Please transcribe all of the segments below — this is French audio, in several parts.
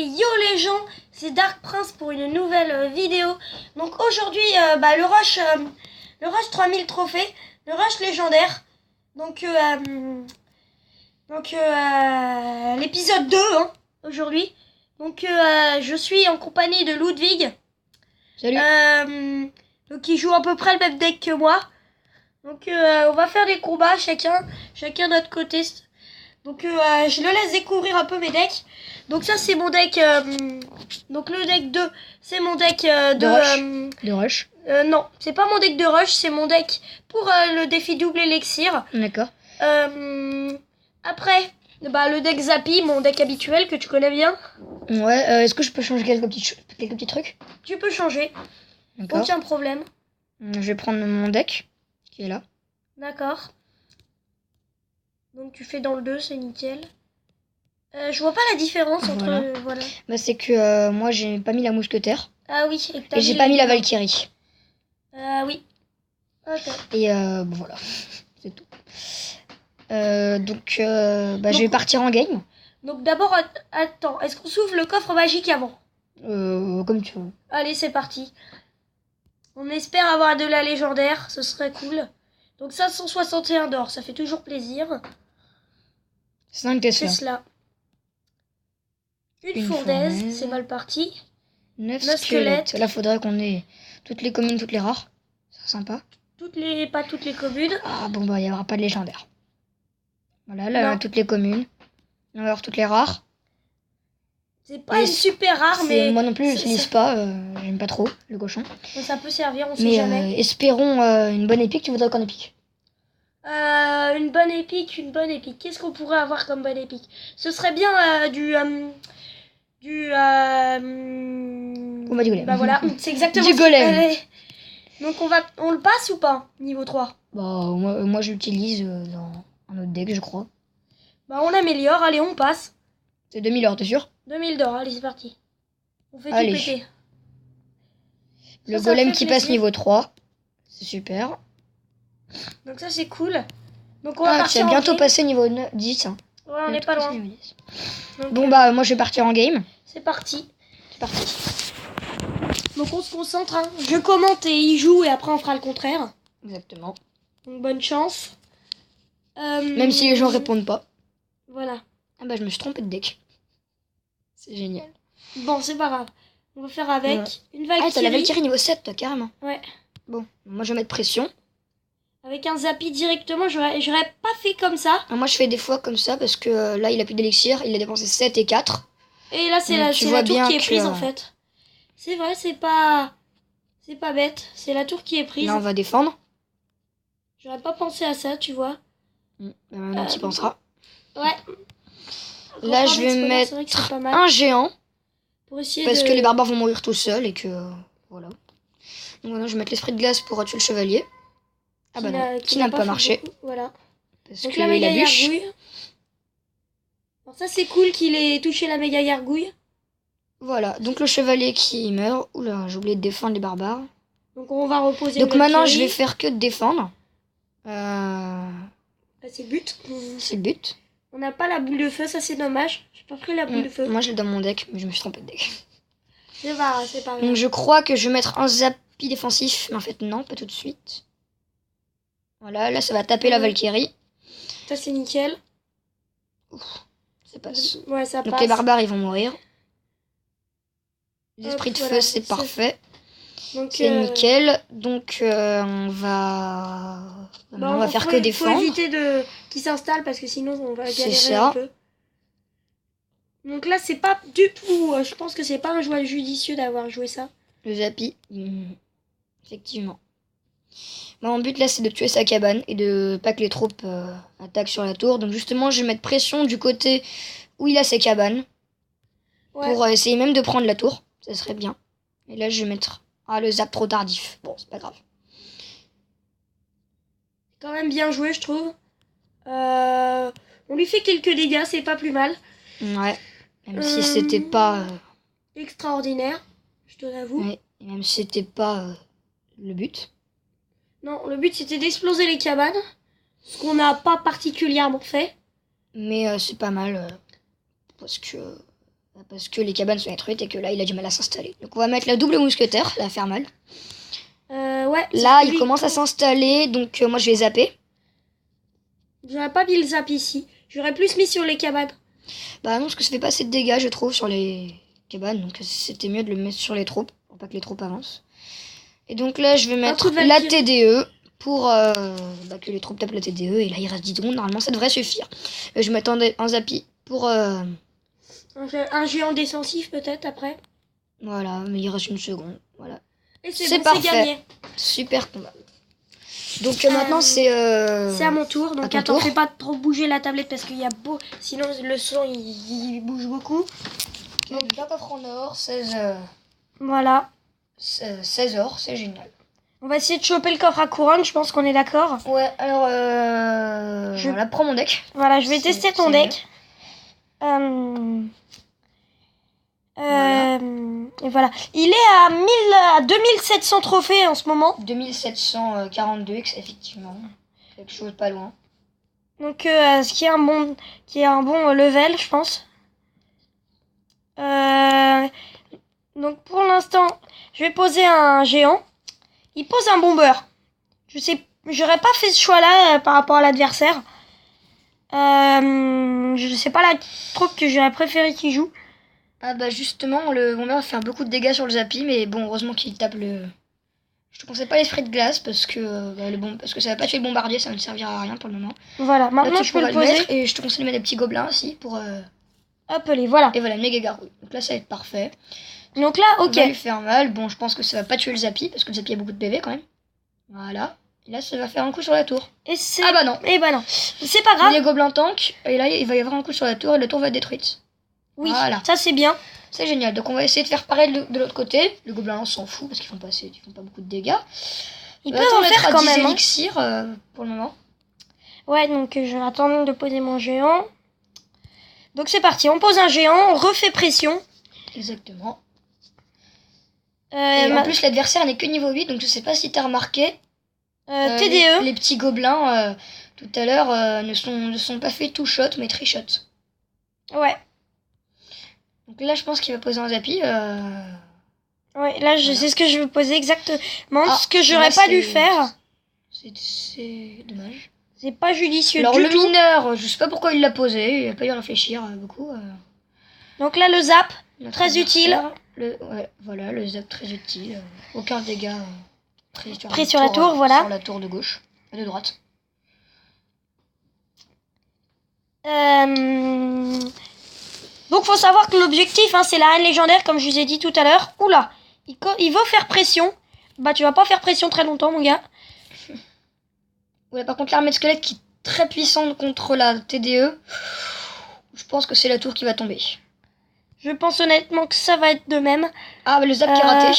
yo les gens, c'est Dark Prince pour une nouvelle vidéo. Donc aujourd'hui, le rush 3000 trophées, le rush légendaire. Donc l'épisode 2 aujourd'hui. Donc je suis en compagnie de Ludwig. Salut. Donc qui joue à peu près le même deck que moi. Donc on va faire des combats chacun de notre côté. Donc je le laisse découvrir un peu mes decks. Donc ça c'est mon deck. Donc le deck 2, c'est mon deck de rush. Non, c'est pas mon deck de rush, c'est mon deck pour le défi double élixir. D'accord. Après, le deck Zappy, mon deck habituel que tu connais bien. Ouais, est-ce que je peux changer quelques petits trucs? Tu peux changer. D'accord. Aucun problème. Je vais prendre mon deck qui est là. D'accord. Donc tu fais dans le 2, c'est nickel. Je vois pas la différence entre... Voilà. Bah c'est que moi j'ai pas mis la mousquetaire. Ah oui. Et j'ai pas mis la Valkyrie. Oui. Ok. Et bon voilà, c'est tout. Donc je vais partir en game. Donc d'abord, attends, est-ce qu'on s'ouvre le coffre magique avant? Comme tu veux. Allez, c'est parti. On espère avoir de la légendaire, ce serait cool. Donc 561 d'or, ça fait toujours plaisir. 5 Tesla. Tesla. Une fournaise, c'est mal parti. 9 squelettes. Là, faudrait qu'on ait toutes les communes, toutes les rares. C'est sympa. Pas toutes les communes. Ah bon, bah, il n'y aura pas de légendaire. Voilà, là, toutes les communes. On va avoir toutes les rares. C'est pas une super rare, mais... Moi non plus, je l'utilise pas. J'aime pas trop, le cochon. Ça peut servir, on sait jamais. Mais espérons une bonne épique. Tu voudrais qu'en épique? Une bonne épique. Qu'est-ce qu'on pourrait avoir comme bonne épique? Ce serait bien Combat du golem. Bah voilà, c'est exactement du golem. Donc on le passe ou pas, niveau 3? Bah moi je l'utilise dans un autre deck, je crois. Bah on améliore, allez, on passe. C'est 2000 or, t'es sûr? 2000 d'or, allez, c'est parti. On fait allez. tout péter. Le golem qui passe niveau 3. C'est super. Donc ça c'est cool. Donc on va partir tu vas bientôt passer niveau 10. Hein. Ouais, on n'est pas loin. Donc, bon bah moi je vais partir en game. C'est parti. Donc on se concentre. Je commente et il joue et après on fera le contraire. Exactement. Donc bonne chance. Même si les gens répondent pas. Voilà. Ah bah je me suis trompé de deck. C'est génial. Bon, c'est pas grave. On va faire avec une Valkyrie. Ah, t'as la Valkyrie niveau 7, toi, carrément. Ouais. Bon, moi je vais mettre pression. Avec un Zappy directement, j'aurais pas fait comme ça. Moi je fais des fois comme ça parce que là il a plus d'élixir, il a dépensé 7 et 4. Et là c'est la tour qui est prise en fait. C'est vrai, c'est pas bête. C'est la tour qui est prise. Là on va défendre. J'aurais pas pensé à ça, tu vois. Maintenant tu y penseras. Ouais. Là je vais mettre un géant. Pour essayer parce que les barbares vont mourir tout seuls et que voilà. Donc maintenant je vais mettre l'esprit de glace pour tuer le chevalier. Ah bah non, qui n'a pas marché. Voilà. Parce donc que la méga bûche. gargouille. Alors ça c'est cool qu'il ait touché la méga gargouille. Voilà, donc le chevalier qui meurt. Oula, j'ai oublié de défendre les barbares. Donc on va reposer. Donc maintenant je vais faire que de défendre. C'est le but. C'est le but. On n'a pas la boule de feu, ça c'est dommage. J'ai pas pris la boule de feu. Moi je l'ai dans mon deck, mais je me suis trompé de deck. C'est pas grave. Donc je crois que je vais mettre un Zappy défensif, mais en fait non, pas tout de suite. Voilà, là ça va taper la Valkyrie. Ça c'est nickel. Ça passe. Ouais, ça passe. Donc les barbares ils vont mourir. L'esprit de feu c'est parfait. C'est nickel. Donc on va faire que défendre. Faut éviter qu'il s'installe parce que sinon on va galérer un peu. Donc là c'est pas du tout. Je pense que c'est pas un choix judicieux d'avoir joué ça. Le Zappy. Effectivement. Mon but là c'est de tuer sa cabane et de pas que les troupes attaquent sur la tour. Donc justement je vais mettre pression du côté où il a ses cabanes. Pour essayer même de prendre la tour. Ça serait bien. Et là je vais mettre le zap trop tardif. Bon c'est pas grave. Quand même bien joué je trouve. On lui fait quelques dégâts, c'est pas plus mal. Ouais. Même si c'était pas extraordinaire, je te l'avoue. Ouais. Et même si c'était pas le but. Non, le but c'était d'exploser les cabanes, ce qu'on n'a pas particulièrement fait. Mais c'est pas mal parce que Parce que les cabanes sont détruites et que là, il a du mal à s'installer. Donc on va mettre la double mousquetaire, ça va faire mal. Ouais. Là, il commence à s'installer, donc moi je vais zapper. J'aurais pas mis le zap ici. J'aurais plus mis sur les cabanes. Bah non, parce que ça fait pas assez de dégâts, je trouve, sur les cabanes. Donc c'était mieux de le mettre sur les troupes, pour pas que les troupes avancent. Et donc là, je vais mettre la TDE pour que les troupes tapent la TDE. Et là, il reste 10 secondes, normalement ça devrait suffire. Je m'attendais un zappi pour... Un géant défensif peut-être après. Voilà, mais il reste une seconde. Voilà. Et c'est parfait. C'est gagné. Super combat. Donc maintenant c'est à mon tour. Donc attends, fais pas trop bouger la tablette parce qu'il y a beau. Sinon le son il bouge beaucoup. Donc un coffre en or, 16 voilà. 16 or, c'est génial. On va essayer de choper le coffre à couronne, je pense qu'on est d'accord. Ouais, alors voilà, prends mon deck. Voilà, je vais tester ton deck. Voilà. Et voilà. Il est à 2700 trophées en ce moment. 2742, effectivement. Quelque chose pas loin. Donc, ce qui est un bon level, je pense. Donc, pour l'instant, je vais poser un géant. Il pose un bomber. J'aurais pas fait ce choix-là par rapport à l'adversaire. Je sais pas la troupe que j'aurais préféré qu'il joue. Ah bah justement, le bomber va faire beaucoup de dégâts sur le zappi, mais bon, heureusement qu'il tape le... Je te conseille pas l'esprit de glace parce que parce que ça va pas tuer le bombardier, ça ne servira à rien pour le moment. Voilà, maintenant je peux le poser. Mettre, et je te conseille de mettre des petits gobelins aussi pour... Hop, les voilà. Et voilà, méga gargouille. Donc là, ça va être parfait. Donc là, ok. Ça va lui faire mal. Bon, je pense que ça va pas tuer le zappi parce que le zappi a beaucoup de PV quand même. Voilà. Et là, ça va faire un coup sur la tour. Ah bah non. Et bah non. C'est pas grave. Les gobelins tank. Et là, il va y avoir un coup sur la tour et la tour va être détruite. Oui, voilà. Ça c'est bien. C'est génial. Donc on va essayer de faire pareil de l'autre côté. Le gobelin on s'en fout parce qu'ils font pas beaucoup de dégâts. Ils peuvent en faire quand même. Élixir pour le moment. Ouais, donc je vais attendre de poser mon géant. Donc c'est parti, on pose un géant, on refait pression. Exactement. Et en plus l'adversaire n'est que niveau 8, donc je sais pas si t'as remarqué. TDE. Les petits gobelins tout à l'heure ne sont pas fait two shot mais three shot. Ouais. Donc là je pense qu'il va poser un zappi. Ouais, là je sais ce que je veux poser exactement, ce que j'aurais pas dû faire. C'est dommage. C'est pas judicieux alors, du tout. Alors le mineur, je sais pas pourquoi il l'a posé, il a pas eu à réfléchir beaucoup. Donc là le zap, très utile. Voilà, le zap très utile. Aucun dégât pris sur la tour, voilà. Sur la tour de gauche, de droite. Donc faut savoir que l'objectif, c'est la reine légendaire, comme je vous ai dit tout à l'heure. Oula, il veut faire pression. Bah tu vas pas faire pression très longtemps, mon gars. Ouais, par contre l'armée de squelette qui est très puissante contre la TDE, je pense que c'est la tour qui va tomber. Je pense honnêtement que ça va être de même. Ah, bah, le zap qui est raté.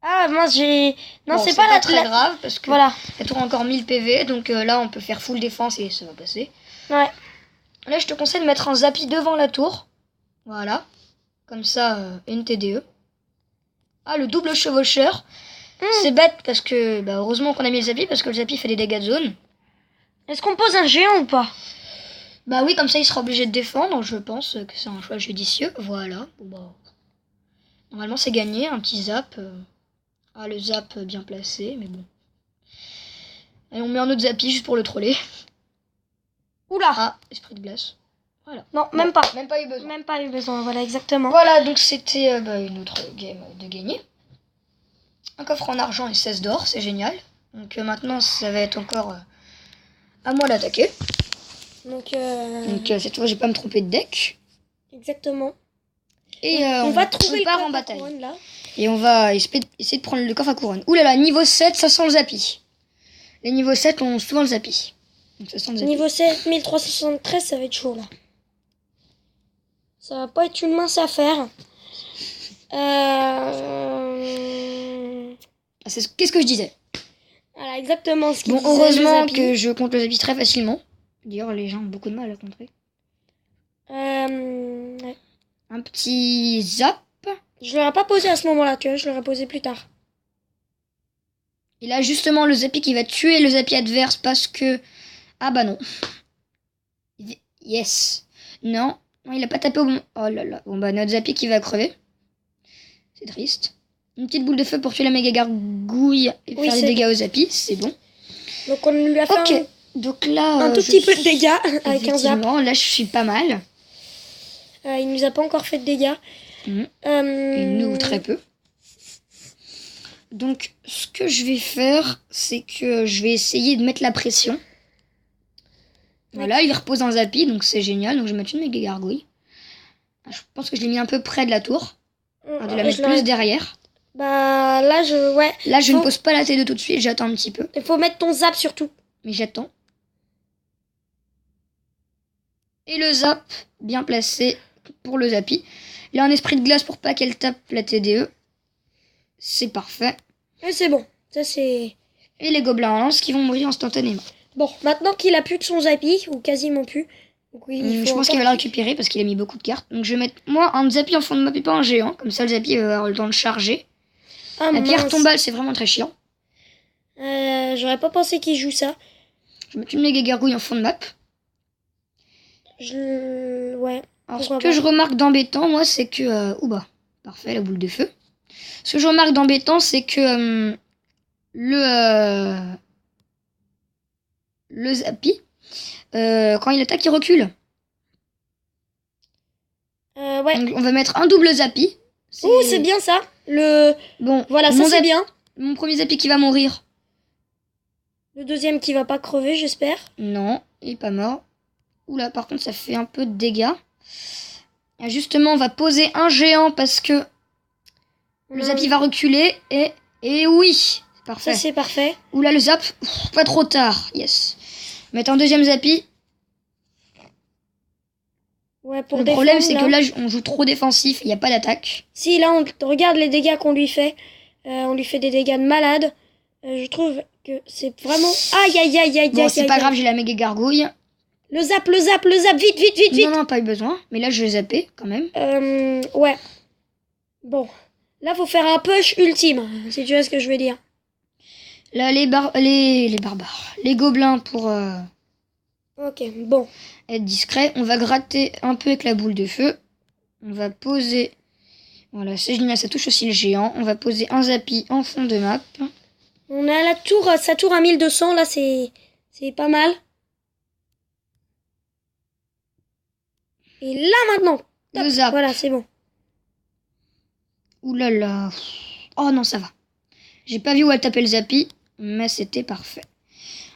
Ah mince, non, bon, c'est pas très grave parce que voilà. La tour a encore 1000 PV, donc là on peut faire full défense et ça va passer. Ouais. Là je te conseille de mettre un zappi devant la tour. Voilà. Comme ça, une TDE. Ah, le double chevaucheur. C'est bête parce que heureusement qu'on a mis le zappi parce que le zappi fait des dégâts de zone. Est-ce qu'on pose un géant ou pas? Bah oui, comme ça il sera obligé de défendre. Je pense que c'est un choix judicieux. Voilà. Bon, normalement c'est gagné, un petit zap. Ah, le zap bien placé, mais bon. Et on met un autre zappi juste pour le troller. Oula. Ah, esprit de glace. Voilà. Non, même pas. Même pas eu besoin. Même pas eu besoin, voilà, exactement. Voilà, donc c'était une autre game de gagner. Un coffre en argent et 16 d'or, c'est génial. Donc maintenant, ça va être encore à moi d'attaquer. Donc cette fois, j'ai pas me tromper de deck. Exactement. Et on va trouver le coffre en bataille. Couronne, là. Et on va essayer de prendre le coffre à couronne. Ouh là là, niveau 7, ça sent le zappi. Les niveaux 7 ont souvent le zappi. Donc ça sent le zappi. Niveau 7, 1373, ça va être chaud là. Ça va pas être une mince affaire. Qu'est-ce que je disais? Voilà, exactement ce qu'il disait. Heureusement que je compte le zappi très facilement. D'ailleurs, les gens ont beaucoup de mal à contrer. Ouais. Un petit zap. Je l'aurais pas posé à ce moment-là, tu vois, je l'aurais posé plus tard. Et là, justement, le zappi qui va tuer le zappi adverse parce que... Ah bah non. Yes. Non. Non, il a pas tapé au bon. Oh là là. Bon, bah, notre Zappy qui va crever. C'est triste. Une petite boule de feu pour tuer la méga gargouille et Oui, faire des c'est dégâts aux Zappy. C'est bon. Donc on lui a fait Ok. Donc là, un tout je petit peu de suis- dégâts avec un zap. Effectivement, là, je suis pas mal. Il nous a pas encore fait de dégâts. Mhm. Et Euh, nous, très peu. Donc, ce que je vais faire, c'est que je vais essayer de mettre la pression. Voilà, il repose en Zappy, donc c'est génial. Donc, je vais mettre une méga gargouille. Je pense que je l'ai mis un peu près de la tour. On va la mettre plus derrière. Bah là, ouais. Là, je ne pose pas la T2 tout de suite, j'attends un petit peu. Il faut mettre ton zap surtout. Mais j'attends. Et le zap, bien placé pour le Zappy. Il a un esprit de glace pour pas qu'elle tape la TDE. C'est parfait. Et c'est bon. Ça, c'est... Et les gobelins en lance qui vont mourir instantanément. Bon, maintenant qu'il a plus de son Zappy, ou quasiment plus. Donc oui, il faut je pense qu'il va la récupérer parce qu'il a mis beaucoup de cartes. Donc je vais mettre, moi, un Zappy en fond de map et pas un géant. Comme ça, le Zappy va avoir le temps de charger. Ah, La pierre mince. tombale, c'est vraiment très chiant. J'aurais pas pensé qu'il joue ça. Je vais mettre une méga gargouille en fond de map. Ouais. Alors, ce Pourquoi que pas. je remarque d'embêtant, moi, c'est que... Ouba, parfait, la boule de feu. Ce que je remarque d'embêtant, c'est que le Zappy, quand il attaque, il recule. Ouais. Donc, on va mettre un double Zappy. Ouh, c'est bien ça. Bon, Voilà, ça mon c'est Zappy- bien. Mon premier Zappy qui va mourir. Le deuxième qui va pas crever, j'espère. Non, il est pas mort. Oula, par contre, ça fait un peu de dégâts. Et justement, on va poser un géant parce que le Zappy va reculer. Et oui, c'est parfait. Ça c'est parfait. Oula, le zap, pas trop tard. Yes. Mettre un deuxième Zappy. Ouais, pour Le défendre, problème, c'est que là, on joue trop défensif. Il n'y a pas d'attaque. Si, là, on regarde les dégâts qu'on lui fait. On lui fait des dégâts de malade. Je trouve que c'est vraiment... Aïe, aïe, aïe, aïe, Bon, aïe, c'est aïe, pas aïe. grave, j'ai la méga gargouille. Le zap, le zap, le zap, vite, vite, vite, vite. Non, pas eu besoin. Mais là, je vais zapper quand même. Ouais. Bon. Là, faut faire un push ultime, si tu vois ce que je veux dire. Là, les barbares. Les gobelins pour Ok, bon. être discret. On va gratter un peu avec la boule de feu. On va poser... Voilà, c'est génial, ça touche aussi le géant. On va poser un Zappy en fond de map. On a la tour, sa tour à 1200, là, c'est pas mal. Et là, maintenant. Le zap. Voilà, c'est bon. Ouh là là. Oh non, ça va. J'ai pas vu où elle tapait le Zappy, mais c'était parfait.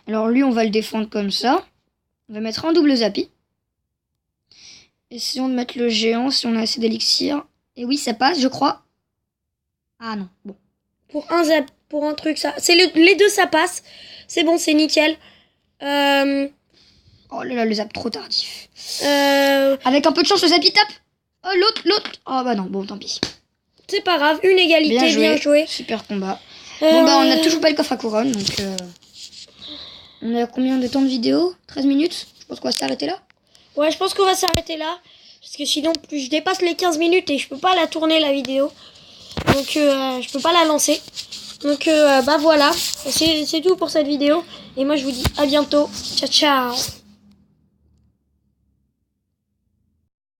Alors lui, on va le défendre comme ça. On va mettre un double Zappy. Essayons de mettre le géant si on a assez d'élixir. Et oui, ça passe, je crois. Ah non, bon. Pour un zap, pour un truc, ça. Les deux, ça passe. C'est bon, c'est nickel. Oh là là, le zap trop tardif. Euh, Avec un peu de chance, le Zappy tape. Oh, l'autre. Oh bah non, bon, tant pis. c'est pas grave, une égalité, bien joué. Super combat. Bon bah, on a toujours pas le coffre à couronne, donc... On a combien de temps de vidéo? 13 minutes? Je pense qu'on va s'arrêter là. Ouais, je pense qu'on va s'arrêter là. Parce que sinon, plus je dépasse les 15 minutes et je peux pas la tourner, la vidéo. Donc, je peux pas la lancer. Donc, bah voilà. C'est tout pour cette vidéo. Et moi, je vous dis à bientôt. Ciao, ciao.